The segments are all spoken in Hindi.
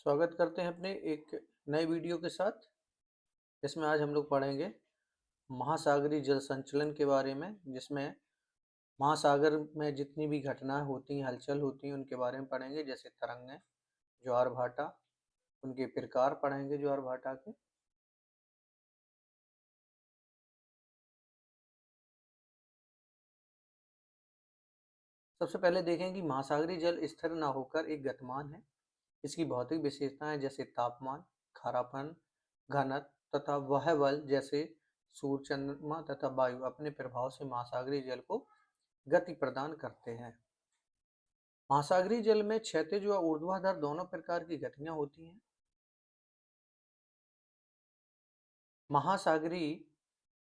स्वागत करते हैं अपने एक नए वीडियो के साथ। इसमें आज हम लोग पढ़ेंगे महासागरीय जल संचलन के बारे में, जिसमें महासागर में जितनी भी घटनाएं होती हैं, हलचल होती हैं, उनके बारे में पढ़ेंगे। जैसे तरंगें, ज्वार भाटा, उनके प्रकार पढ़ेंगे ज्वार भाटा के। सबसे पहले देखें कि महासागरीय जल स्थिर न होकर एक गतिमान है। इसकी भौतिक विशेषताएं जैसे तापमान, खारापन, घनत्व तथा वह बल जैसे सूर्य, चंद्रमा तथा वायु अपने प्रभाव से महासागरीय जल को गति प्रदान करते हैं। महासागरीय जल में क्षैतिज व ऊर्ध्वाधर दोनों प्रकार की गतियां होती हैं। महासागरीय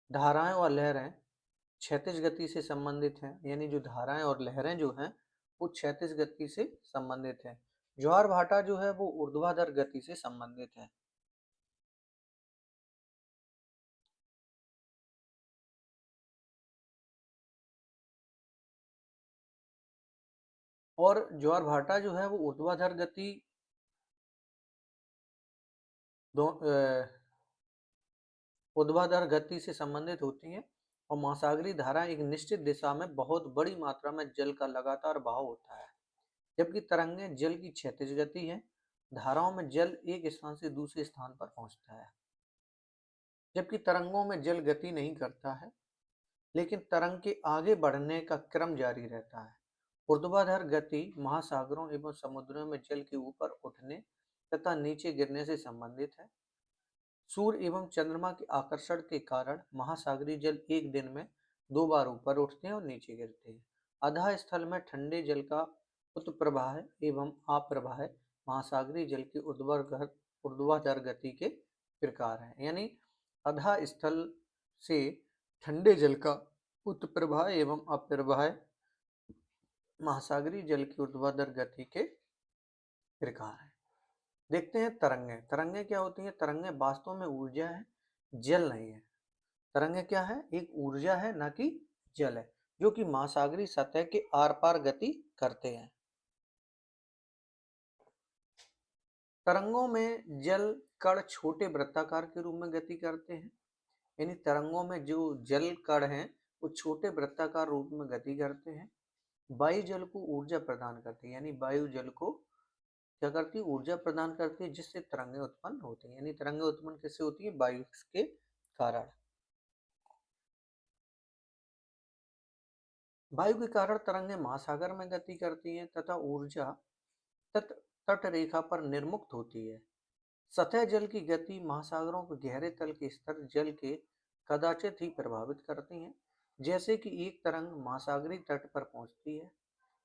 धाराएं और लहरें क्षैतिज गति से संबंधित हैं, यानी जो धाराएं और लहरें जो हैं वो क्षैतिज गति से संबंधित हैं। ज्वार भाटा जो है वो ऊर्ध्वाधर गति से संबंधित है। और ज्वार भाटा जो है वो ऊर्ध्वाधर गति दो ऊर्ध्वाधर गति से संबंधित होती हैं। और महासागरीय धारा एक निश्चित दिशा में बहुत बड़ी मात्रा में जल का लगातार बहाव होता है, जबकि तरंगें जल की क्षैतिज गति है। धाराओं में जल एक स्थान से दूसरे स्थान पर पहुंचता है, जबकि तरंगों में जल गति नहीं करता है, लेकिन तरंग के आगे बढ़ने का क्रम जारी रहता है। ऊर्ध्वाधर गति महासागरों एवं समुद्रों में जल के ऊपर उठने तथा नीचे गिरने से संबंधित है। सूर्य एवं चंद्रमा के आकर्षण के कारण महासागरीय जल एक दिन में 2 बार ऊपर उठते हैं और नीचे गिरते हैं। अधः स्थल में ठंडे जल का उत्प्रवाह एवं अप्रवाह महासागरीय जल की ऊर्ध्वाधर गति के प्रकार हैं। यानी अधः स्थल से ठंडे जल का उत्प्रवाह एवं अप्रवाह महासागरीय जल की ऊर्ध्वाधर गति के प्रकार हैं। देखते हैं तरंगें। तरंगें क्या होती हैं? तरंगें वास्तव में ऊर्जा है, जल नहीं है। तरंगें क्या है? एक ऊर्जा है, ना कि जल है, जो कि महासागरीय सतह के आर पार गति करते हैं। तरंगों में जल कण छोटे वृत्ताकार के रूप में गति करते हैं। यानी तरंगों में जो जल कण हैं वो छोटे वृत्ताकार रूप में गति करते हैं। वायु जल को ऊर्जा प्रदान करती है, यानी वायु जल को क्या करती है? ऊर्जा प्रदान करती है, जिससे तरंगें उत्पन्न होती हैं। यानी तरंगें उत्पन्न किससे होती है? वायु के कारण। वायु के कारण तरंगें महासागर में गति करती हैं तथा ऊर्जा तट रेखा पर निर्मुक्त होती है। सतह जल की गति महासागरों के गहरे तल के स्तर जल के कदाचित ही प्रभावित करती हैं। जैसे कि एक तरंग महासागरीय तट पर पहुंचती है,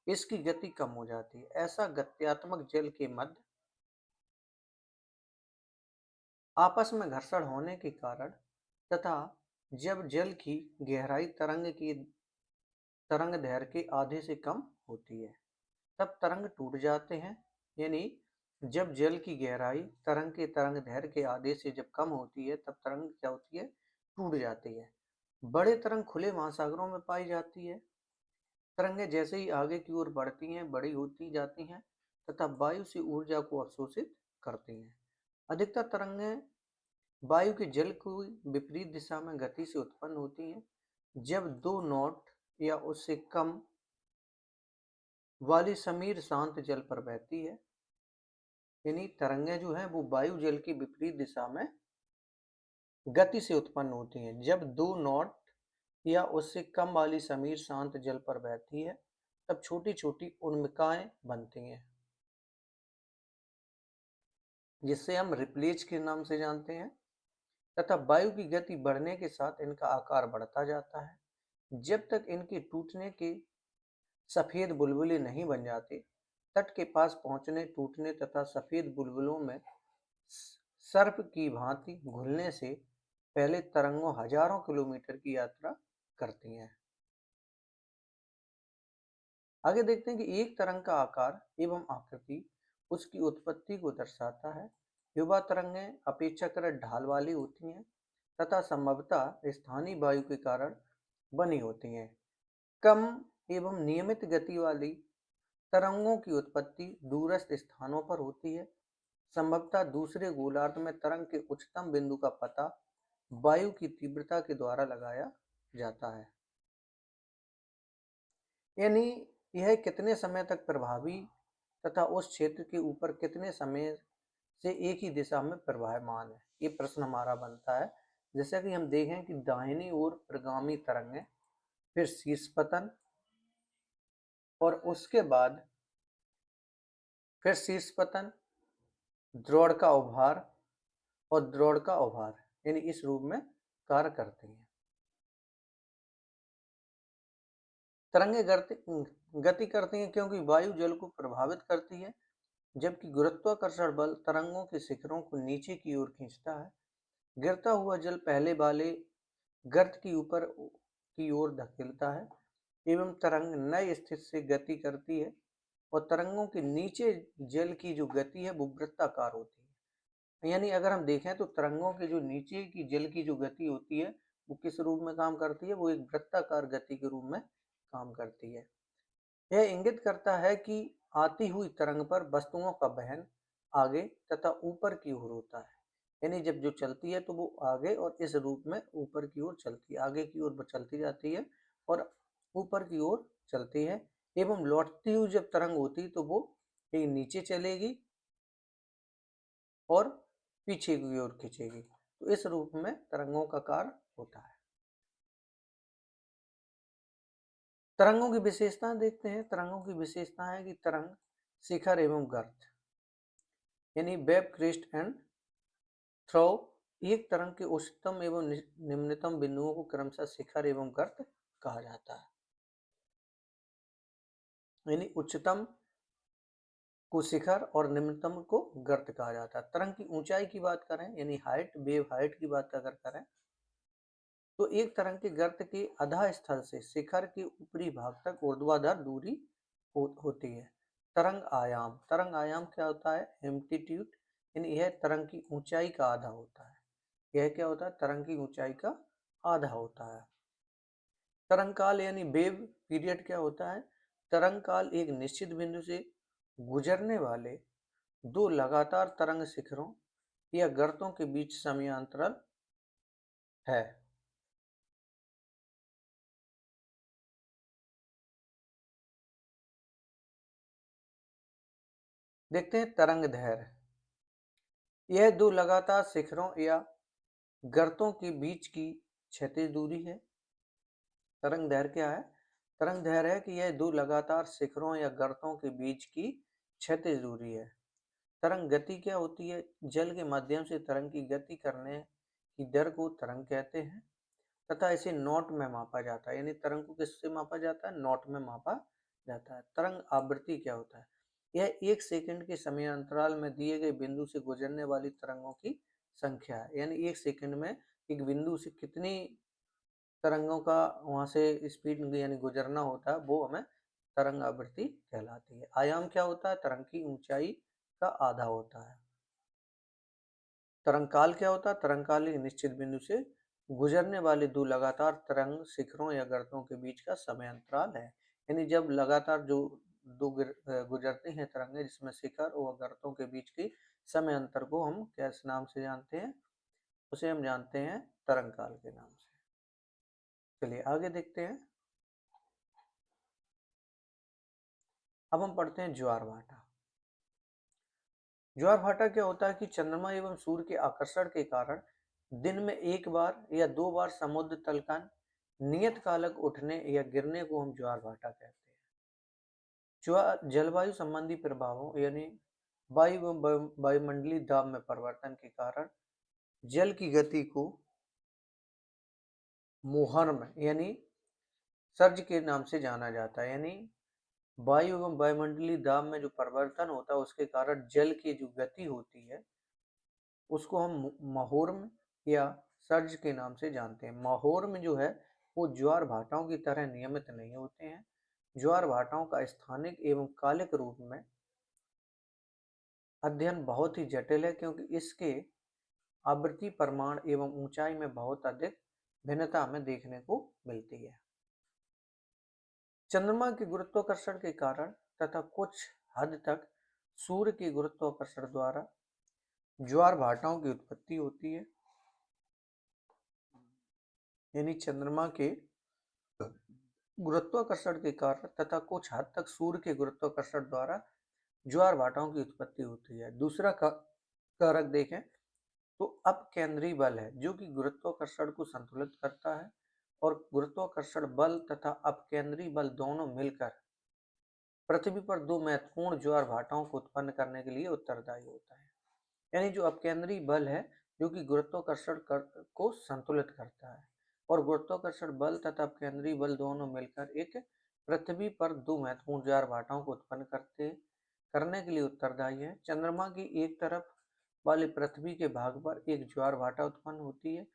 इसकी गति कम हो जाती है। ऐसा गत्यात्मक जल के मध्य आपस में घर्षण होने के कारण तथा जब जल की गहराई तरंग दैर्घ्य के आधे से कम होती है, तब तरंग टूट जाते हैं। यानी जब जल की गहराई तरंग दैर्घ्य के आधे से जब कम होती है, तब तरंग क्या होती है? टूट जाती है। बड़े तरंग खुले महासागरों में पाई जाती है। तरंगें जैसे ही आगे की ओर बढ़ती हैं, बड़ी होती जाती हैं तथा वायु से ऊर्जा को अवशोषित करती हैं। अधिकतर तरंगें वायु के जल की विपरीत दिशा में गति से उत्पन्न होती हैं। जब 2 नॉट या उससे कम वाली समीर शांत जल पर बहती है, यानी तरंगें जो हैं वो वायु जल की विपरीत दिशा में गति से उत्पन्न होती हैं। जब 2 नॉट या उससे कम वाली समीर शांत जल पर बहती है, तब छोटी छोटी उन्मिकाएं बनती हैं, जिससे हम रिप्लेज के नाम से जानते हैं। तथा वायु की गति बढ़ने के साथ इनका आकार बढ़ता जाता है। जब तक इनके टूटने के सफेद बुलबुले नहीं बन जाते, तट के पास पहुंचने, टूटने तथा सफेद बुलबुलों में सर्प की भांति घुलने से पहले तरंगों हजारों किलोमीटर की यात्रा करती हैं। आगे देखते हैं कि एक तरंग का आकार एवं आकृति उसकी उत्पत्ति को दर्शाता है। युवा तरंगें अपेक्षाकृत ढाल वाली होती हैं तथा संभवतः स्थानीय वायु के कारण बनी होती हैं। कम एवं नियमित गति वाली तरंगों की उत्पत्ति दूरस्थ स्थानों पर होती है। संभवतः दूसरे गोलार्ध में तरंग के उच्चतम बिंदु का पता वायु की तीव्रता के द्वारा लगाया जाता है। यानी यह कितने समय तक प्रभावी तथा उस क्षेत्र के ऊपर कितने समय से एक ही दिशा में प्रवाहमान है, ये प्रश्न हमारा बनता है। जैसा कि हम देखें कि दाहिनी ओर प्रगामी तरंगें, फिर शीर्ष पतन, और उसके बाद फिर शीर्ष पतन, द्रोण का उभार और द्रोण का उभार, यानी इस रूप में कार्य करते हैं। तरंगे गति करती हैं क्योंकि वायु जल को प्रभावित करती है, जबकि गुरुत्वाकर्षण बल तरंगों के शिखरों को नीचे की ओर खींचता है। गिरता हुआ जल पहले वाले गर्त की ऊपर की ओर धकेलता है एवं तरंग नई स्थिति से गति करती है, और तरंगों के नीचे जल की जो गति है वो वृत्ताकार होती है। यानी अगर हम देखें तो तरंगों के जो नीचे की जल की जो गति होती है वो किस रूप में काम करती है, वो एक वृत्ताकार गति के रूप में काम करती है। यह इंगित करता है कि आती हुई तरंग पर वस्तुओं का वहन आगे तथा ऊपर की ओर होता है। यानी जब जो चलती है तो वो आगे और इस रूप में ऊपर की ओर चलती है, आगे की ओर चलती जाती है और ऊपर की ओर चलती है। एवं लौटती हुई जब तरंग होती तो वो एक नीचे चलेगी और पीछे की ओर खींचेगी, तो इस रूप में तरंगों का कार्य होता है। तरंगों की विशेषता देखते हैं। तरंगों की विशेषता है कि तरंग शिखर एवं गर्त, यानी वेब, क्रेस्ट एंड थ्रो, एक तरंग के उच्चतम एवं निम्नतम बिंदुओं को क्रमशः शिखर एवं गर्त कहा जाता है। यानी उच्चतम को शिखर और निम्नतम को गर्त कहा जाता है। तरंग की ऊंचाई की बात करें, यानी हाइट, वेव हाइट की बात अगर करें, तो एक तरंग के गर्त के आधा स्थल से शिखर के ऊपरी भाग तक ऊर्ध्वाधर दूरी होती है। तरंग आयाम क्या होता है? एम्पलीट्यूड, यानी यह तरंग की ऊंचाई का आधा होता है। यह क्या होता है? तरंग की ऊंचाई का आधा होता है। तरंग काल यानी वेव पीरियड क्या होता है? तरंग काल एक निश्चित बिंदु से गुजरने वाले दो लगातार तरंग शिखरों या गर्तों के बीच समयांतराल है। देखते हैं तरंग दैर्घ्य। यह दो लगातार शिखरों या गर्तों के बीच की क्षैतिज दूरी है। तरंग दैर्घ्य क्या है? तरंग दैर्घ्य है कि यह दो लगातार शिखरों या गर्तों के बीच की क्षैतिज दूरी है। तरंग गति क्या होती है? जल के माध्यम से तरंग की गति करने की दर को तरंग कहते हैं तथा इसे नॉट में मापा जाता है। यानी तरंग को किससे मापा जाता है? नॉट में मापा जाता है। तरंग आवृत्ति क्या होता है? यह एक सेकंड के समय अंतराल में दिए गए बिंदु से गुजरने वाली तरंगों की संख्या है। यानी एक सेकंड में एक बिंदु से कितनी तरंगों का वहां से स्पीड यानी गुजरना होता है, वो हमें तरंग आवृत्ति कहलाती है। आयाम क्या होता है? तरंग की ऊंचाई का आधा होता है। तरंग काल क्या होता है? तरंग काल एक निश्चित बिंदु से गुजरने वाले दो लगातार तरंग शिखरों या गर्तों के बीच का समय अंतराल है। यानी जब लगातार जो दो गुजरते हैं तरंगे, जिसमें शिखर और गर्तों के बीच की समय अंतर को हम किस नाम से जानते हैं? उसे हम जानते हैं तरंग काल के नाम से। चलिए आगे देखते हैं। अब हम पढ़ते हैं ज्वार भाटा। ज्वार भाटा क्या होता है कि चंद्रमा एवं सूर्य के आकर्षण के कारण दिन में एक बार या दो बार समुद्र तल का नियत कालक उठने या गिरने को हम ज्वार भाटा कहते हैं। ज्वार जलवायु संबंधी प्रभावों यानी वायु एवं वायुमंडलीय दाब में परिवर्तन के कारण जल की गति को मोहर्म यानी सर्ज के नाम से जाना जाता है। यानी वायु एवं वायुमंडलीय दाब में जो परिवर्तन होता है उसके कारण जल की जो गति होती है उसको हम महोर्म या सर्ज के नाम से जानते हैं। महोर्म जो है वो ज्वार भाटाओं की तरह नियमित नहीं होते हैं। ज्वार भाटाओं का स्थानिक एवं कालिक रूप में अध्ययन बहुत ही जटिल है, क्योंकि इसके आवृत्ति, परिमाण एवं ऊंचाई में बहुत अधिक भिन्नता हमें देखने को मिलती है। चंद्रमा के गुरुत्वाकर्षण के कारण तथा कुछ हद तक सूर्य के गुरुत्वाकर्षण द्वारा ज्वार भाटाओं की उत्पत्ति होती है, यानी चंद्रमा के गुरुत्वाकर्षण के कारण तथा कुछ हद तक सूर्य के गुरुत्वाकर्षण द्वारा ज्वार भाटाओं की उत्पत्ति होती है। दूसरा कारक देखें तो अपकेंद्री बल है, जो कि गुरुत्वाकर्षण को संतुलित करता है, और गुरुत्वाकर्षण बल तथा अपकेंद्री बल दोनों मिलकर पृथ्वी पर दो महत्वपूर्ण ज्वार भाटाओं को उत्पन्न करने के लिए उत्तरदायी होता है। यानी जो अपकेंद्री बल है, जो कि गुरुत्वाकर्षण को संतुलित करता है, और गुरुत्वाकर्षण बल तथा अपकेंद्री बल दोनों मिलकर एक पृथ्वी पर दो महत्वपूर्ण ज्वार भाटाओं को उत्पन्न करने के लिए उत्तरदायी है। चंद्रमा की एक तरफ वाले पृथ्वी के भाग पर एक ज्वार भाटा उत्पन्न होती है।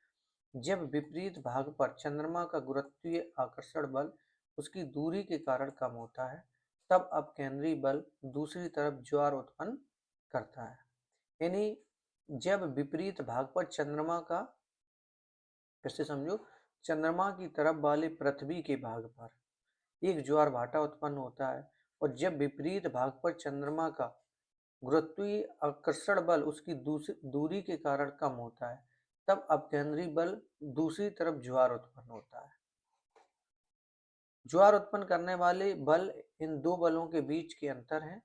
जब विपरीत भाग पर चंद्रमा का गुरुत्वीय आकर्षण बल उसकी दूरी के कारण कम होता है, तब अपकेंद्री बल दूसरी तरफ ज्वार उत्पन्न करता है। यानी जब विपरीत भाग पर चंद्रमा का, फिर से समझो, चंद्रमा की तरफ वाले पृथ्वी के भाग पर एक ज्वार भाटा उत्पन्न होता है, और जब विपरीत भाग पर चंद्रमा का गुरुत्वीय आकर्षण बल उसकी दूरी के कारण कम होता है, तब अपकेंद्री बल दूसरी तरफ ज्वार उत्पन्न होता है। ज्वार उत्पन्न करने वाले बल इन दो बलों के बीच के अंतर है,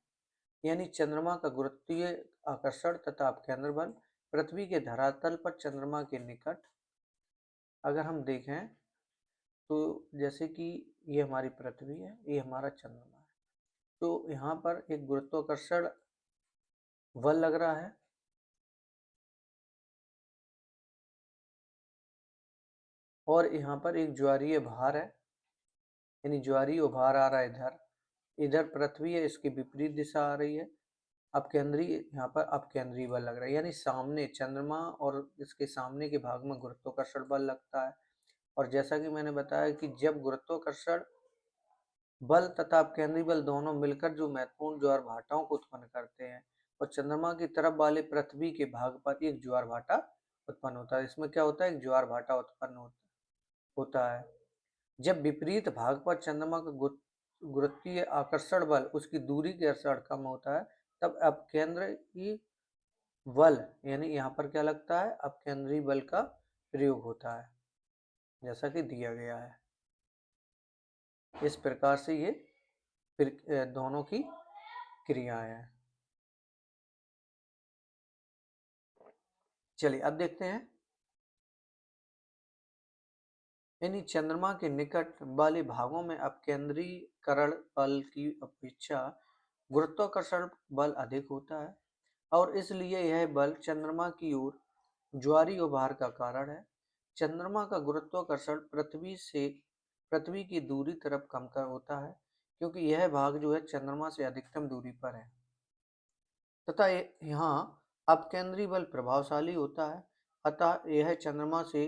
यानी चंद्रमा का गुरुत्वीय आकर्षण तथा अपकेंद्र बल। पृथ्वी के धरातल पर चंद्रमा के निकट अगर हम देखें तो जैसे कि ये हमारी पृथ्वी है, ये हमारा चंद्रमा है, तो यहाँ पर एक गुरुत्वाकर्षण बल लग रहा है, और यहाँ पर एक ज्वारीय भार है, यानी ज्वारीय भार आ रहा है इधर, इधर पृथ्वी है, इसकी विपरीत दिशा आ रही है। अपकेंद्रीय, यहाँ पर अपकेंद्रीय बल लग रहा है, यानी सामने चंद्रमा और इसके सामने के भाग में गुरुत्वाकर्षण बल लगता है। और जैसा कि मैंने बताया कि जब गुरुत्वाकर्षण बल तथा अपकेंद्री बल दोनों मिलकर जो महत्वपूर्ण ज्वार भाटाओं को उत्पन्न करते हैं, और चंद्रमा की तरफ वाले पृथ्वी के भाग पर एक ज्वार भाटा उत्पन्न होता है। इसमें क्या होता है, एक ज्वार भाटा उत्पन्न होता है। जब विपरीत भाग पर चंद्रमा का गुरुत्वीय आकर्षण बल उसकी दूरी के अनुसार कम होता है, तब अपकेंद्री बल, यानी यहाँ पर क्या लगता है, अपकेंद्री बल का प्रयोग होता है, जैसा कि दिया गया है। इस प्रकार से ये दोनों की क्रियाएं हैं। चलिए अब देखते हैं, यानी चंद्रमा के निकट वाले भागों में अपकेंद्रीकरण बल की अपेक्षा गुरुत्वाकर्षण बल अधिक होता है, और इसलिए यह बल चंद्रमा की ओर ज्वारीय उभार का कारण है। चंद्रमा का गुरुत्वाकर्षण पृथ्वी की दूरी तरफ कम कर होता है, क्योंकि यह भाग जो है चंद्रमा से अधिकतम दूरी पर है, तथा यहाँ अपकेंद्री बल प्रभावशाली होता है, अतः यह चंद्रमा से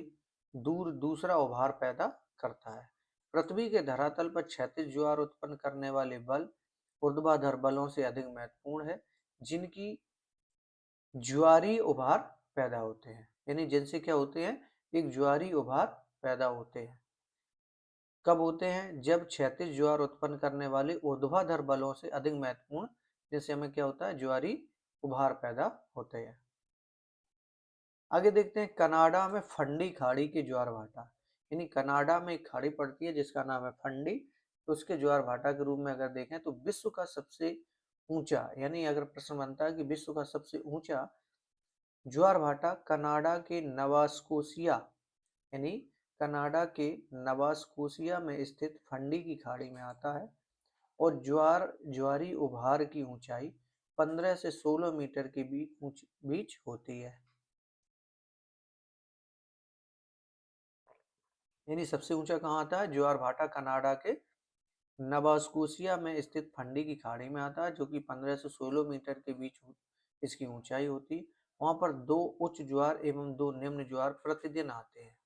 दूर दूसरा उभार पैदा करता है। पृथ्वी के धरातल पर क्षैतिज ज्वार उत्पन्न करने वाले बल ऊर्ध्वाधर बलों से अधिक महत्वपूर्ण है, जिनकी ज्वारीय उभार पैदा होते हैं, यानी जिनसे क्या होते हैं, एक ज्वारीय उभार पैदा होते हैं। कब होते हैं, जब क्षैतिज ज्वार उत्पन्न करने वाले ऊर्ध्वाधर बलों से अधिक महत्वपूर्ण, जिससे हमें क्या होता है, ज्वारीय उभार पैदा होते हैं। आगे देखते हैं, कनाडा में फंडी खाड़ी के ज्वार भाटा, यानी कनाडा में एक खाड़ी पड़ती है जिसका नाम है फंडी, तो उसके ज्वार भाटा के रूप में अगर देखें तो विश्व का सबसे ऊंचा, यानी अगर प्रश्न बनता है कि विश्व का सबसे ऊंचा ज्वार भाटा कनाडा के नवास्कोसिया, यानी कनाडा के नवास्कोसिया में स्थित फंडी की खाड़ी में आता है, और ज्वारी उभार की ऊंचाई 15 से 16 मीटर के बीच होती है। यानी सबसे ऊंचा कहाँ आता है, ज्वार भाटा कनाडा के नवास्कोसिया में स्थित फंडी की खाड़ी में आता है, जो कि 15 से 16 मीटर के बीच इसकी ऊंचाई होती। वहां पर दो उच्च ज्वार एवं दो निम्न ज्वार प्रतिदिन आते हैं,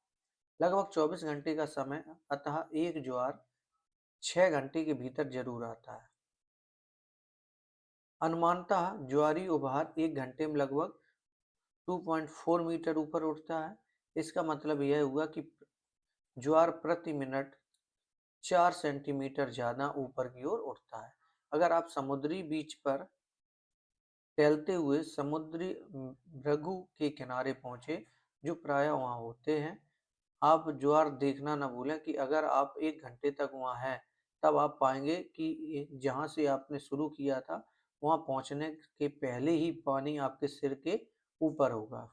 लगभग 24 घंटे का समय, अतः एक ज्वार 6 घंटे के भीतर जरूर आता है। अनुमानतः ज्वारी उभार एक घंटे में लगभग 2.4 मीटर ऊपर उठता है। इसका मतलब यह हुआ कि ज्वार प्रति मिनट 4 सेंटीमीटर ज्यादा ऊपर की ओर उठता है। अगर आप समुद्री बीच पर टहलते हुए समुद्री भृगु के किनारे पहुंचे, जो प्रायः वहां होते हैं। आप ज्वार देखना न भूलें कि अगर आप 1 घंटे तक वहां हैं, तब आप पाएंगे कि जहां से आपने शुरू किया था, वहां पहुंचने के पहले ही पानी आपके सिर के ऊपर होगा।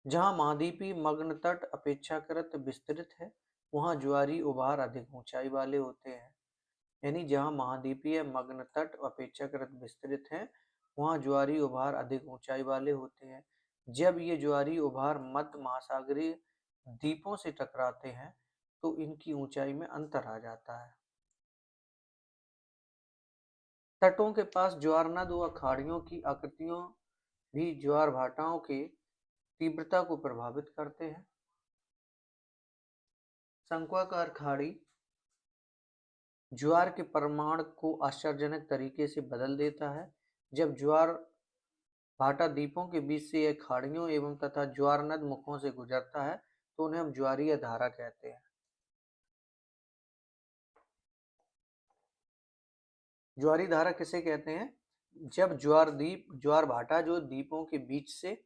जहां महाद्वीपीय मग्न तट अपेक्षाकृत विस्तृत है, वहां ज्वारी उभार अधिक ऊंचाई वाले होते हैं। यानी जहां महाद्वीपीय मग्न तट अपेक्षाकृत विस्तृत हैं, वहां ज्वारी उभार अधिक ऊंचाई वाले होते हैं। जब ये ज्वारी उभार मध्य महासागरीय द्वीपों से टकराते हैं, तो इनकी ऊंचाई में अंतर आ जाता है। तटों के पास ज्वारनद व खाड़ियों की आकृतियों भी ज्वार भाटाओं की तीव्रता को प्रभावित करते हैं। शंक्वाकार खाड़ी ज्वार के परिमाण को आश्चर्यजनक तरीके से बदल देता है। जब ज्वार भाटा द्वीपों के बीच से यह खाड़ियों एवं तथा ज्वारनद मुखों से गुजरता है, तो उन्हें हम ज्वारीय धारा कहते हैं। ज्वारी धारा किसे कहते हैं? जब ज्वार भाटा जो द्वीपों के बीच से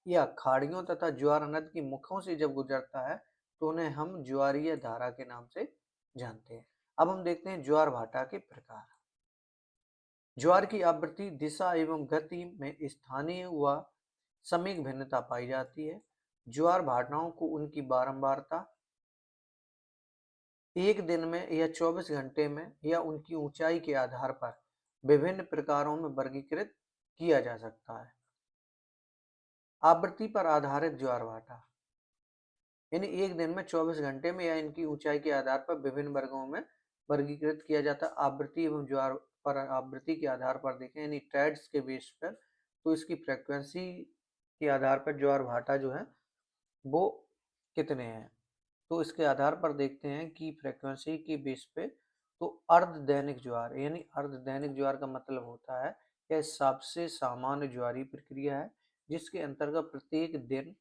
या खाड़ियों तथा ज्वारनद के मुखों से जब गुजरता है, तो उन्हें हम ज्वारीय धारा के नाम से जानते हैं। अब हम देखते हैं ज्वार भाटा के प्रकार। ज्वार की आवृत्ति, दिशा एवं गति में स्थानीय व समीक भिन्नता पाई जाती है। ज्वार भाटाओं को उनकी बारंबारता, एक दिन में या 24 घंटे में, या उनकी ऊंचाई के आधार पर विभिन्न प्रकारों में वर्गीकृत किया जा सकता है। आवृत्ति पर आधारित ज्वार भाटा, यानी एक दिन में 24 घंटे में या इनकी ऊंचाई के आधार पर विभिन्न वर्गों में वर्गीकृत किया जाता है। आवृत्ति एवं ज्वार पर आवृत्ति के आधार पर देखें, यानी ट्रेड्स के बेस पर, तो इसकी फ्रीक्वेंसी के आधार पर ज्वार भाटा जो है वो कितने हैं, तो इसके आधार पर देखते हैं कि फ्रीक्वेंसी के बेस पे, तो अर्ध दैनिक ज्वार, यानी अर्ध दैनिक ज्वार का मतलब होता है यह सबसे सामान्य ज्वारी प्रक्रिया है, जिसके अंतर्गत प्रत्येक दिन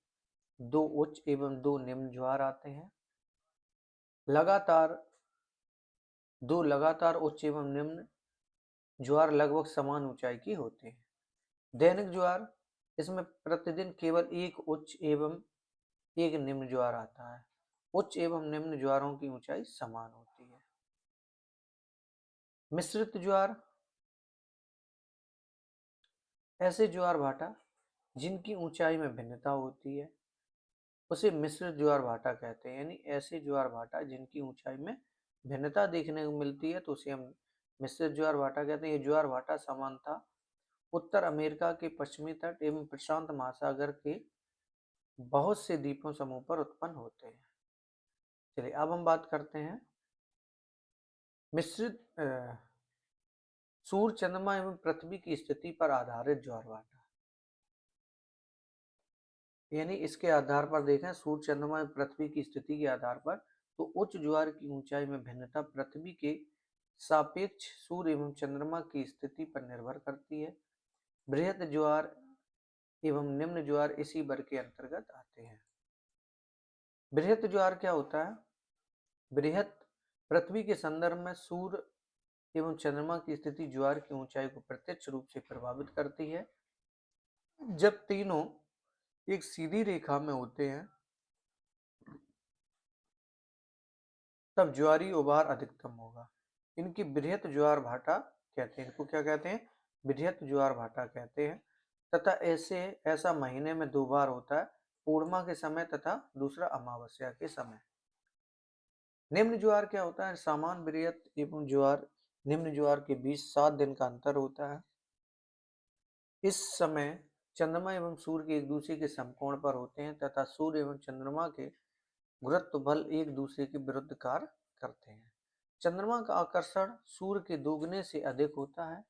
2 उच्च एवं 2 निम्न ज्वार आते हैं। लगातार 2 लगातार उच्च एवं निम्न ज्वार लगभग समान ऊंचाई की होते हैं। दैनिक ज्वार, इसमें प्रतिदिन केवल 1 उच्च एवं 1 निम्न ज्वार आता है। उच्च एवं निम्न ज्वारों की ऊंचाई समान होती है। मिश्रित ज्वार, ऐसे ज्वार भाटा जिनकी ऊंचाई में भिन्नता होती है, उसे मिश्रित ज्वार भाटा कहते हैं। यानी ऐसे ज्वार भाटा जिनकी ऊंचाई में भिन्नता देखने को मिलती है, तो उसे हम मिश्रित ज्वार भाटा कहते हैं। ये ज्वार भाटा सामान्यतः उत्तर अमेरिका के पश्चिमी तट एवं प्रशांत महासागर के बहुत से द्वीपों समूह पर उत्पन्न होते हैं। चलिए अब हम बात करते हैं मिश्रित सूर्य, चंद्रमा एवं पृथ्वी की स्थिति पर आधारित ज्वार भाटा। यानी इसके आधार पर देखें, सूर्य, चंद्रमा एवं पृथ्वी की स्थिति के आधार पर, तो उच्च ज्वार की ऊंचाई में भिन्नता पृथ्वी के सापेक्ष सूर्य एवं चंद्रमा की स्थिति पर निर्भर करती है। बृहत ज्वार एवं निम्न ज्वार इसी वर्ग के अंतर्गत आते हैं। बृहत ज्वार क्या होता है? बृहत, पृथ्वी के संदर्भ में सूर्य एवं चंद्रमा की स्थिति ज्वार की ऊंचाई को प्रत्यक्ष रूप से प्रभावित करती है। जब तीनों एक सीधी रेखा में होते हैं, तब ज्वारी उभार अधिकतम होगा। इनकी बृहत ज्वार भाटा कहते हैं। इनको क्या कहते हैं? बृहत ज्वार भाटा कहते हैं। तथा ऐसा महीने में 2 बार होता है, पूर्णिमा के समय तथा दूसरा अमावस्या के समय। निम्न ज्वार क्या होता है? सामान्य बृहत एवं ज्वार निम्न ज्वार के बीच 7 दिन का अंतर होता है। इस समय चंद्रमा एवं सूर्य के एक दूसरे के समकोण पर होते हैं तथा सूर्य एवं चंद्रमा के गुरुत्व बल एक दूसरे के विरुद्ध कार्य करते हैं। चंद्रमा का आकर्षण सूर्य के दोगुने से अधिक होता है।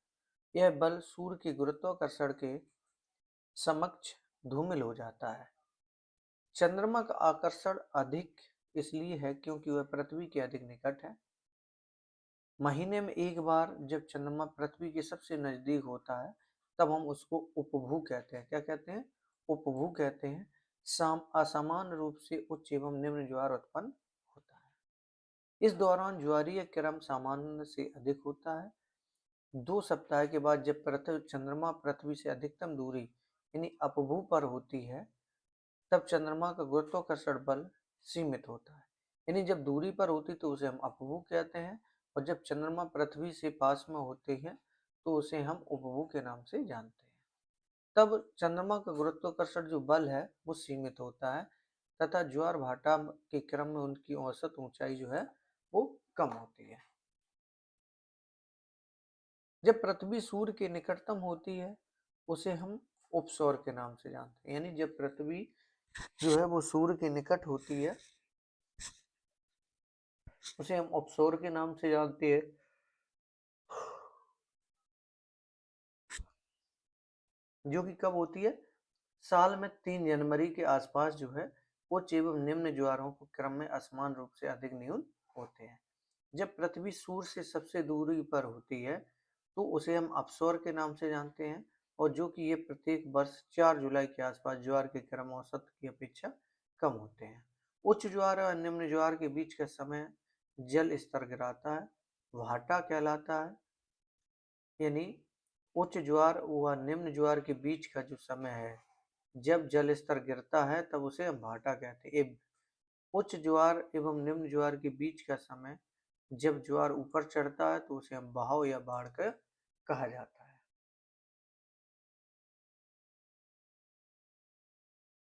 यह बल सूर्य के गुरुत्वाकर्षण के समक्ष धूमिल हो जाता है। चंद्रमा का आकर्षण अधिक इसलिए है क्योंकि वह पृथ्वी के अधिक निकट है। महीने में 1 बार जब चंद्रमा पृथ्वी के सबसे नजदीक होता है, तब हम उसको उपभू कहते हैं। क्या कहते हैं? उपभू कहते हैं। असामान्य रूप से उच्च एवं निम्न ज्वार उत्पन्न होता है। इस दौरान ज्वारीय क्रम सामान्य से अधिक होता है। 2 सप्ताह के बाद जब चंद्रमा पृथ्वी से अधिकतम दूरी यानी अपभू पर होती है, तब चंद्रमा का गुरुत्वाकर्षण बल सीमित होता है। यानी जब दूरी पर होती तो उसे हम अपभू कहते हैं, और जब चंद्रमा पृथ्वी से पास में होते हैं तो उसे हम उपभू के नाम से जानते हैं। तब चंद्रमा का गुरुत्वाकर्षण जो बल है वो सीमित होता है, तथा ज्वार भाटा के क्रम में उनकी औसत ऊंचाई जो है वो कम होती है। जब पृथ्वी सूर्य के निकटतम होती है उसे हम उपसौर के नाम से जानते हैं। यानी जब पृथ्वी जो है वो सूर्य के निकट होती है उसे हम उपसौर के नाम से जानते हैं। जो कि कब होती है? साल में 3 जनवरी के आसपास जो है उच्च एवं निम्न ज्वारों के क्रम में असमान रूप से अधिक न्यून होते हैं। जब पृथ्वी सूर्य से सबसे दूरी पर होती है तो उसे हम अपसौर के नाम से जानते हैं, और जो कि ये प्रत्येक वर्ष 4 जुलाई के आसपास ज्वार के क्रम औसत की अपेक्षा कम होते हैं। उच्च ज्वार और निम्न ज्वार के बीच का समय जल स्तर गिराता है भाटा कहलाता है। यानी उच्च ज्वार व निम्न ज्वार के बीच का जो समय है जब जल स्तर गिरता है तब उसे हम भाटा कहते हैं। उच्च ज्वार एवं निम्न ज्वार के बीच का समय जब ज्वार ऊपर चढ़ता है तो उसे हम बहाव या बाढ़ कहा जाता है।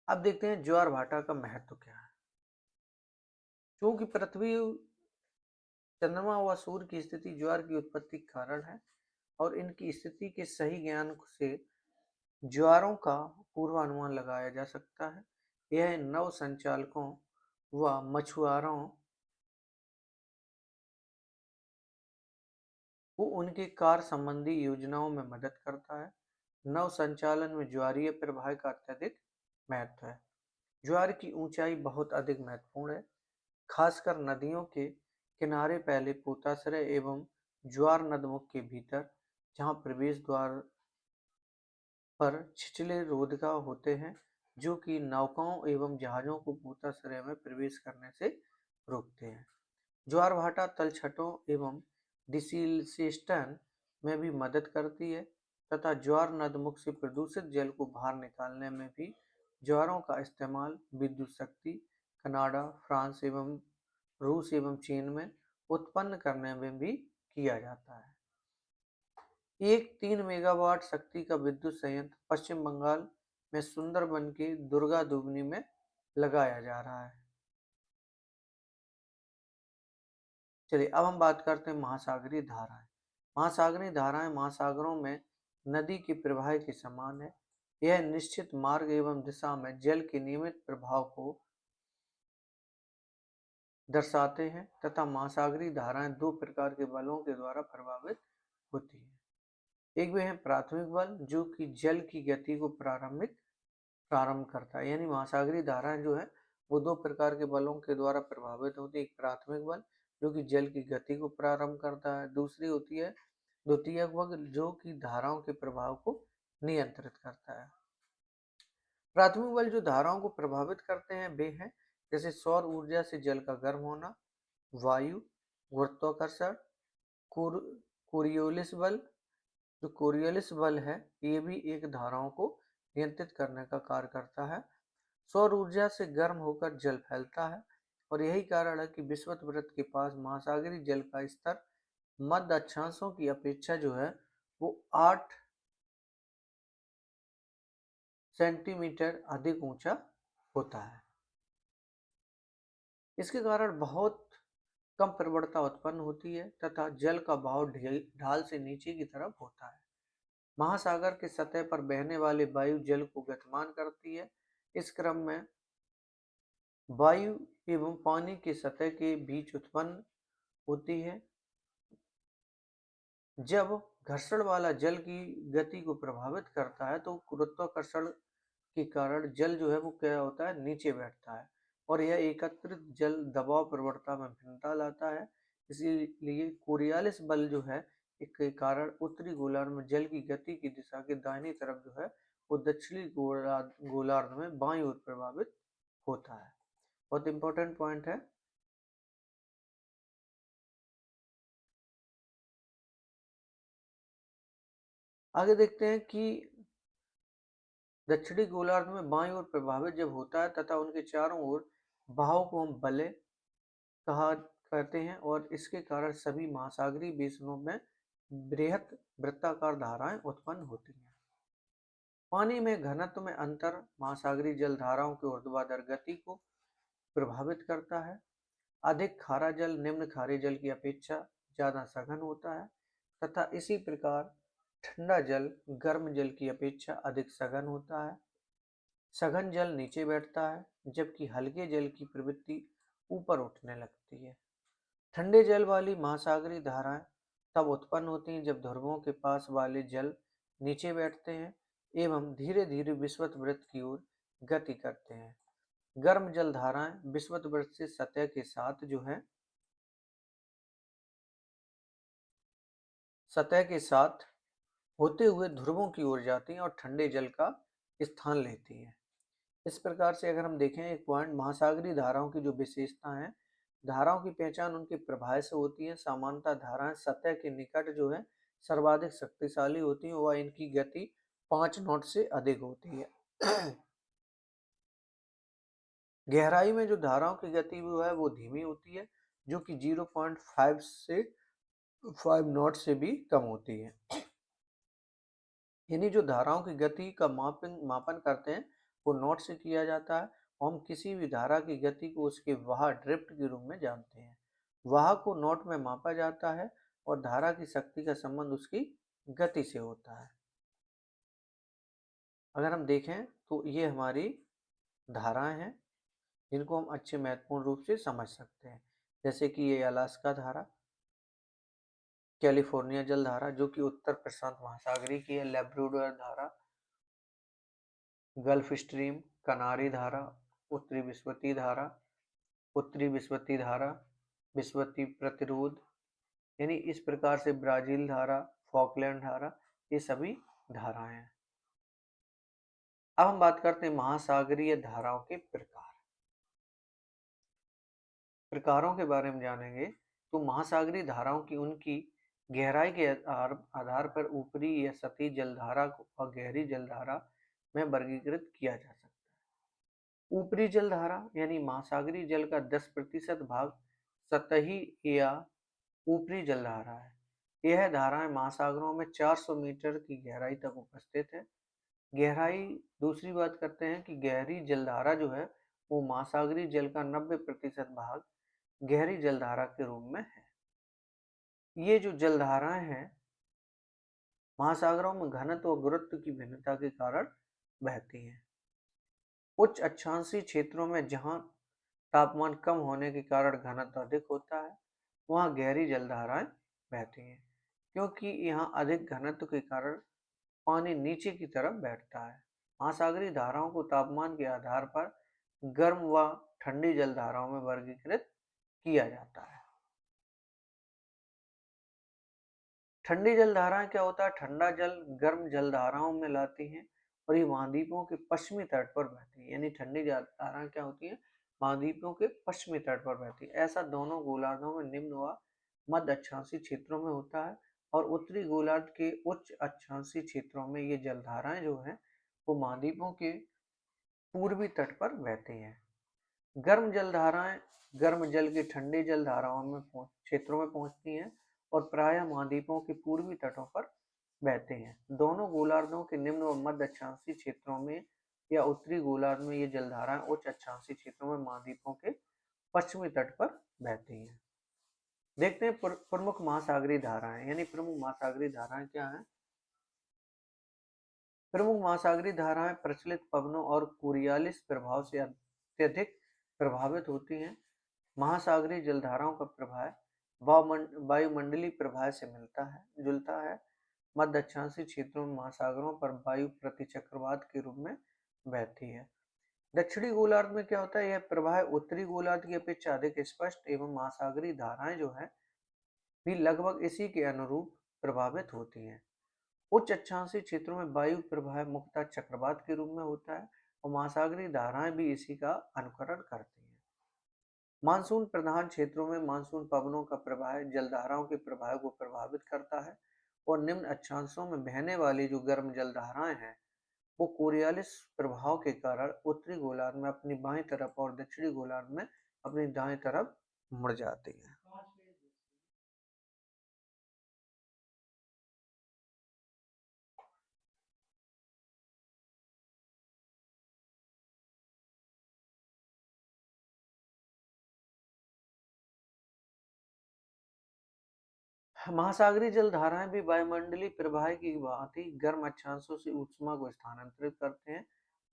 अब देखते हैं ज्वार भाटा का महत्व क्या है। क्योंकि पृथ्वी, चंद्रमा व सूर्य की स्थिति ज्वार की उत्पत्ति के कारण है, और इनकी स्थिति के सही ज्ञान से ज्वारों का पूर्वानुमान लगाया जा सकता है। यह नव संचालकों व मछुआरों को उनके कार्य संबंधी योजनाओं में मदद करता है। नव संचालन में ज्वारीय प्रवाह का अत्यधिक महत्व है। ज्वार की ऊंचाई बहुत अधिक महत्वपूर्ण है, खासकर नदियों के किनारे पहले पोताश्रय एवं ज्वार नदमुख के भीतर, जहां प्रवेश द्वार पर छिछले रोधका होते हैं जो कि नौकाओं एवं जहाजों को पोताश्रय में प्रवेश करने से रोकते हैं। ज्वार भाटा तलछटों एवं डिसिल्टेशन में भी मदद करती है, तथा ज्वार नदमुख से प्रदूषित जल को बाहर निकालने में भी ज्वारों का इस्तेमाल विद्युत शक्ति कनाडा, फ्रांस एवं रूस एवं चीन में उत्पन्न करने में भी किया जाता है। एक 3 मेगावाट शक्ति का विद्युत संयंत्र पश्चिम बंगाल में सुंदरबन के दुर्गा दुगनी में लगाया जा रहा है। चलिए अब हम बात करते हैं महासागरीय धाराएं। महासागरीय धाराएं महासागरों में नदी के प्रवाह के समान है। यह निश्चित मार्ग एवं दिशा में जल के नियमित प्रवाह को दर्शाते हैं, तथा महासागरीय धाराएं 2 प्रकार के बलों के द्वारा प्रभावित होती हैं। एक वे है प्राथमिक बल जो कि जल की गति को प्रारंभ करता है। यानी महासागरीय धाराएं जो है वो 2 प्रकार के बलों के द्वारा प्रभावित होती है। एक प्राथमिक बल जो कि जल की गति को प्रारंभ करता है, दूसरी होती है द्वितीयक बल जो कि धाराओं के प्रभाव को नियंत्रित करता है। प्राथमिक बल जो धाराओं को प्रभावित करते हैं वे हैं जैसे सौर ऊर्जा से जल का गर्म होना, वायु, गुरुत्वाकर्षण, कोरियोलिस बल। जो कोरियोलिस बल है ये भी एक धाराओं को नियंत्रित करने का कार्य करता है। सौर ऊर्जा से गर्म होकर जल फैलता है, और यही कारण है कि विषुवत वृत्त के पास महासागरीय जल का स्तर मध्य अक्षांशों की अपेक्षा जो है वो 8 सेंटीमीटर अधिक ऊंचा होता है। इसके कारण बहुत कम प्रवणता उत्पन्न होती है, तथा जल का बहाव ढाल से नीचे की तरफ होता है। महासागर के सतह पर बहने वाले वायु जल को गतिमान करती है। इस क्रम में वायु एवं पानी के सतह के बीच उत्पन्न होती है। जब घर्षण वाला जल की गति को प्रभावित करता है तो गुरुत्वाकर्षण के कारण जल जो है वो क्या होता है, नीचे बैठता है, और यह एकत्रित जल दबाव प्रवणता में भिन्नता लाता है। इसीलिए कोरियालिस बल जो है के कारण उत्तरी गोलार्ध में जल की गति की दिशा के दाहिनी तरफ जो है वो दक्षिणी गोलार्ध में बाईं ओर प्रभावित होता है। बहुत इंपॉर्टेंट पॉइंट है। आगे देखते हैं कि दक्षिणी गोलार्ध में बाईं ओर प्रभावित जब होता है तथा उनके चारों ओर बहाव को हम बलय कहा करते हैं और इसके कारण सभी महासागरीय बेसिनों में बृहत वृत्ताकार धाराएं उत्पन्न होती हैं। पानी में घनत्व में अंतर महासागरीय जल धाराओं की ऊर्ध्वाधर गति को प्रभावित करता है। अधिक खारा जल निम्न खारे जल की अपेक्षा ज्यादा सघन होता है तथा इसी प्रकार ठंडा जल गर्म जल की अपेक्षा अधिक सघन होता है। सघन जल नीचे बैठता है जबकि हल्के जल की प्रवृत्ति ऊपर उठने लगती है। ठंडे जल वाली महासागरीय धाराएं तब उत्पन्न होती हैं जब ध्रुवों के पास वाले जल नीचे बैठते हैं एवं धीरे धीरे विषुवत वृत्त की ओर गति करते हैं। गर्म जल धाराएं विषुवत वृत्त से सतह के साथ होते हुए ध्रुवों की ओर जाती हैं और ठंडे जल का स्थान लेती हैं। इस प्रकार से अगर हम देखें एक पॉइंट, महासागरीय धाराओं की जो विशेषता है, धाराओं की पहचान उनके प्रवाह से होती है। सामान्यतः धाराएं सतह के निकट है सर्वाधिक शक्तिशाली होती है व इनकी गति 5 नॉट से अधिक होती है। गहराई में जो धाराओं की गति है वो धीमी होती है जो कि 0.5 से 5 नॉट से भी कम होती है। यानी जो धाराओं की गति का मापन करते हैं वो नॉट से किया जाता है और हम किसी भी धारा की गति को उसके वाह ड्रिफ्ट के रूप में जानते हैं। वाह को नॉट में मापा जाता है और धारा की शक्ति का संबंध उसकी गति से होता है। अगर हम देखें तो ये हमारी धाराएं हैं जिनको हम अच्छे महत्वपूर्ण रूप से समझ सकते हैं, जैसे कि ये अलास्का धारा, कैलिफोर्निया जल धारा जो कि उत्तर प्रशांत महासागरीय की है, लेब्राडोर धारा, गल्फ स्ट्रीम, कनारी धारा, उत्तरी विस्वती धारा, उत्तरी विस्वती धारा, विस्वती प्रतिरोध, यानी इस प्रकार से ब्राजील धारा, फॉकलैंड धारा, ये सभी धाराएं हैं। अब हम बात करते हैं महासागरीय धाराओं के प्रकारों के बारे में जानेंगे। तो महासागरीय धाराओं की उनकी गहराई के आधार पर ऊपरी या सतही जलधारा और गहरी जलधारा में वर्गीकृत किया जा सकता है। ऊपरी जलधारा यानी महासागरीय जल का 10% भाग सतही या ऊपरी जलधारा है। यह धाराएं महासागरों में 400 मीटर की गहराई तक उपस्थित है। गहराई, दूसरी बात करते हैं कि गहरी जलधारा जो है वो महासागरीय जल का 90% भाग गहरी जलधारा के रूप में है। ये जो जलधाराएं हैं महासागरों में घनत्व और गुरुत्व की भिन्नता के कारण बहती हैं। उच्च अक्षांशीय क्षेत्रों में जहां तापमान कम होने के कारण घनत्व अधिक होता है वहां गहरी जलधाराएं बहती हैं, क्योंकि यहाँ अधिक घनत्व के कारण पानी नीचे की तरफ बैठता है। महासागरीय धाराओं को तापमान के आधार पर गर्म व ठंडी जलधाराओं में वर्गीकृत किया जाता है। ठंडी जलधाराएं क्या होता है, ठंडा जल गर्म जलधाराओं में लाती हैं और ये महाद्वीपों के पश्चिमी तट पर बहती है। यानी ठंडी जलधाराएं क्या होती है, महाद्वीपों के पश्चिमी तट पर बहती है। ऐसा दोनों गोलार्धों में निम्न व मध्य अक्षांशीय क्षेत्रों में होता है और उत्तरी गोलार्ध के उच्च अक्षांशीय क्षेत्रों में ये जलधाराएं जो है वो महाद्वीपों के पूर्वी तट पर बहती हैं। गर्म जलधाराएं गर्म जल की ठंडी जलधाराओं में क्षेत्रों में पहुंचती हैं और प्रायः महाद्वीपों के पूर्वी तटों पर बहते हैं। दोनों गोलार्धों के निम्न व मध्य अक्षांशीय क्षेत्रों में या उत्तरी गोलार्ध में ये जलधाराएं उच्च अक्षांशीय क्षेत्रों में महाद्वीपों के पश्चिमी तट पर बहती हैं। देखते हैं प्रमुख महासागरीय धाराएं, यानी प्रमुख महासागरीय धाराएं क्या हैं। प्रमुख महासागरीय धाराएं प्रचलित पवनों और कोरियालिस प्रभाव से अत्यधिक प्रभावित होती हैं। महासागरीय जलधाराओं का प्रभाव वायुमंडलीय प्रभाव से जुलता है। मध्य अक्षांशीय क्षेत्रों में महासागरों पर वायु प्रतिचक्रवात के रूप में बहती है। दक्षिणी गोलार्ध में क्या होता है, यह प्रवाह उत्तरी गोलार्ध की अपेक्षा अधिक स्पष्ट एवं महासागरीय धाराएं जो है भी लगभग इसी के अनुरूप प्रभावित होती हैं। उच्च अक्षांशीय क्षेत्रों में वायु प्रवाह मुख्यतः चक्रवात के रूप में होता है और महासागरीय धाराएं भी इसी का अनुकरण करती हैं। मानसून प्रधान क्षेत्रों में मानसून पवनों का प्रवाह जलधाराओं के प्रवाह को प्रभावित करता है और निम्न अक्षांशों में बहने वाली जो गर्म जलधाराएं हैं वो कोरियालिस प्रभाव के कारण उत्तरी गोलार्ध में अपनी बाईं तरफ और दक्षिणी गोलार्ध में अपनी दाएं तरफ मुड़ जाती है। महासागरीय जलधाराएं भी वायुमंडलीय प्रवाह की भांति गर्म अक्षांशों से ऊष्मा को स्थानांतरित करते हैं।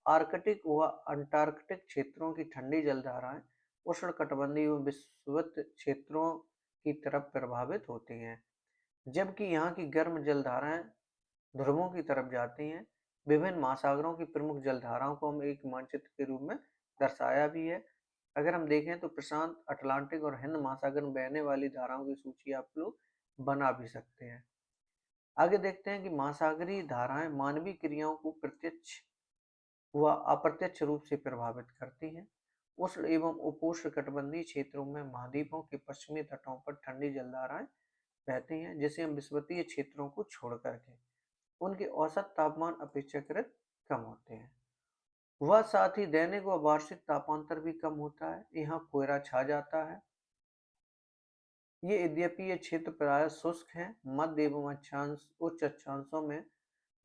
आर्कटिक व अंटार्कटिक क्षेत्रों की ठंडी जलधाराएं उष्णकटिबंधीय व विषुवत क्षेत्रों की तरफ प्रभावित होती हैं, जबकि यहाँ की गर्म जलधाराएं ध्रुवों की तरफ जाती हैं। विभिन्न महासागरों की प्रमुख जलधाराओं को हम एक मानचित्र के रूप में दर्शाया भी है। अगर हम देखें तो प्रशांत, अटलांटिक और हिंद महासागर में बहने वाली धाराओं की सूची आप लोग बना भी सकते हैं। आगे देखते हैं कि महासागरीय धाराएं मानवीय क्रियाओं को प्रत्यक्ष व अप्रत्यक्ष रूप से प्रभावित करती हैं। उष्ण एवं उपोष्ण कटिबंधीय क्षेत्रों में महाद्वीपों के पश्चिमी तटों पर ठंडी जलधाराएं बहती हैं, जिसे हम विषुवतीय क्षेत्रों को छोड़ करके उनके औसत तापमान अपेक्षाकृत कम होते हैं। वह साथ ही दैनिक व वार्षिक तापांतर भी कम होता है। यहाँ कोहरा छा जाता है। ये यद्यपि ये क्षेत्र प्रायः शुष्क हैं, मध्य एवं उच्च अक्षांशों में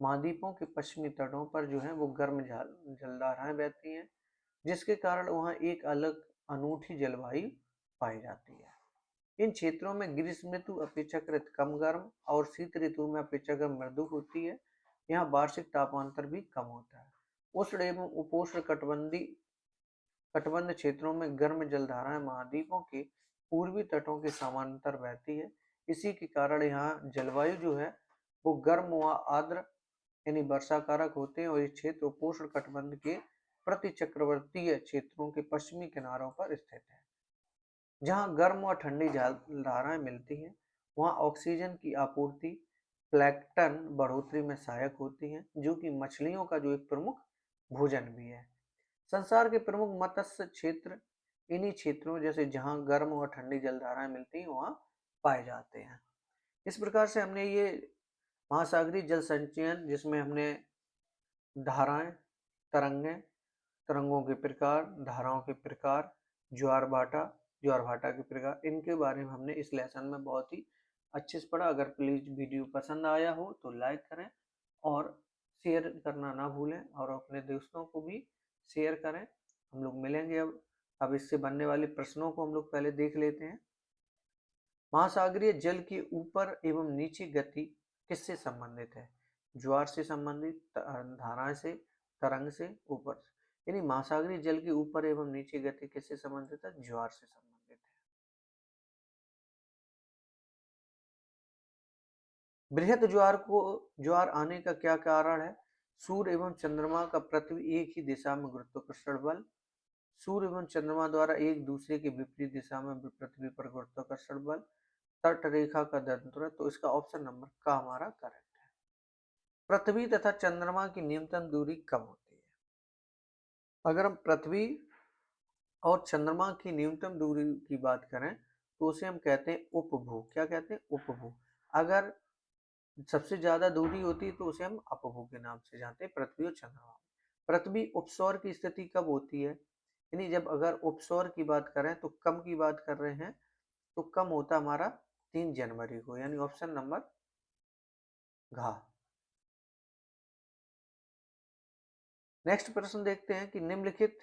महाद्वीपों के पश्चिमी तटों पर जो है वो गर्म जलधाराएं बहती हैं, जिसके कारण वहाँ एक अलग अनूठी जलवायु पाई जाती है। इन क्षेत्रों में ग्रीष्म ऋतु अपेक्षाकृत कम गर्म और शीत ऋतु में अपेक्षाकृत मृदु होती है। यहाँ वार्षिक तापांतर भी कम होता है। उष्ण एवं उपोष्ण तटबंध क्षेत्रों में गर्म जलधाराएं महाद्वीपों के पूर्वी तटों के समानांतर बहती है। इसी के कारण यहाँ जलवायु जो है वो गर्म व आर्द्र यानी वर्षाकारक होते हैं और ये क्षेत्र उपोष्ण कटिबंध के प्रतिचक्रवर्तीय क्षेत्रों के पश्चिमी किनारों पर स्थित है। जहाँ गर्म और ठंडी जलधाराएं मिलती हैं वहाँ ऑक्सीजन की आपूर्ति प्लैंकटन बढ़ोतरी में सहायक होती है, जो कि मछलियों का जो एक प्रमुख भोजन भी है। संसार के प्रमुख मत्स्य क्षेत्र इन्हीं क्षेत्रों जैसे जहाँ गर्म और ठंडी जलधाराएं मिलती हैं वहाँ पाए जाते हैं। इस प्रकार से हमने ये महासागरीय जल संचयन, जिसमें हमने धाराएं, तरंगें, तरंगों के प्रकार, धाराओं के प्रकार, ज्वार भाटा के प्रकार, इनके बारे में हमने इस लेसन में बहुत ही अच्छे से पढ़ा। अगर प्लीज वीडियो पसंद आया हो तो लाइक करें और शेयर करना ना भूलें और अपने दोस्तों को भी शेयर करें। हम लोग मिलेंगे अब इससे बनने वाले प्रश्नों को हम लोग पहले देख लेते हैं। महासागरीय जल की ऊपर एवं नीचे गति किससे संबंधित है? ज्वार से संबंधित, धाराएं से, तरंग से, ऊपर से। यानी महासागरीय जल की ऊपर एवं नीचे गति किससे संबंधित है? ज्वार से संबंधित है। बृहद ज्वार आने का क्या कारण है? सूर्य एवं चंद्रमा का पृथ्वी एक ही दिशा में गुरुत्वाकर्षण बल, सूर्य एवं चंद्रमा द्वारा एक दूसरे के विपरीत दिशा में पृथ्वी पर गुरुत्वाकर्षण बल, तट रेखा का दंत्र। तो इसका ऑप्शन नंबर का हमारा करेक्ट है। पृथ्वी तथा चंद्रमा की न्यूनतम दूरी कब होती है? अगर हम पृथ्वी और चंद्रमा की न्यूनतम दूरी की बात करें तो उसे हम कहते हैं उपभू। क्या कहते हैं? उपभू। अगर सबसे ज्यादा दूरी होती है तो उसे हम अपभू के नाम से जानते हैं, पृथ्वी और चंद्रमा। पृथ्वी उपसौर की स्थिति कब होती है? यानी जब अगर उपसौर की बात करें तो कम की बात कर रहे हैं तो कम होता हमारा 3 जनवरी को, यानी ऑप्शन नंबर घ। नेक्स्ट प्रश्न देखते हैं कि निम्नलिखित,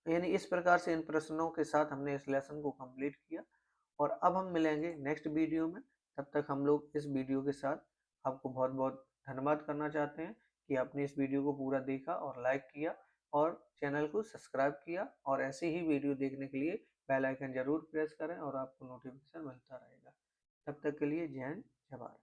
यानी इस प्रकार से इन प्रश्नों के साथ हमने इस लेसन को कंप्लीट किया और अब हम मिलेंगे नेक्स्ट वीडियो में। तब तक हम लोग इस वीडियो के साथ आपको बहुत बहुत धन्यवाद करना चाहते हैं कि आपने इस वीडियो को पूरा देखा और लाइक किया और चैनल को सब्सक्राइब किया, और ऐसे ही वीडियो देखने के लिए बेल आइकन जरूर प्रेस करें और आपको नोटिफिकेशन मिलता रहेगा। तब तक के लिए जय हिंद, जय भारत।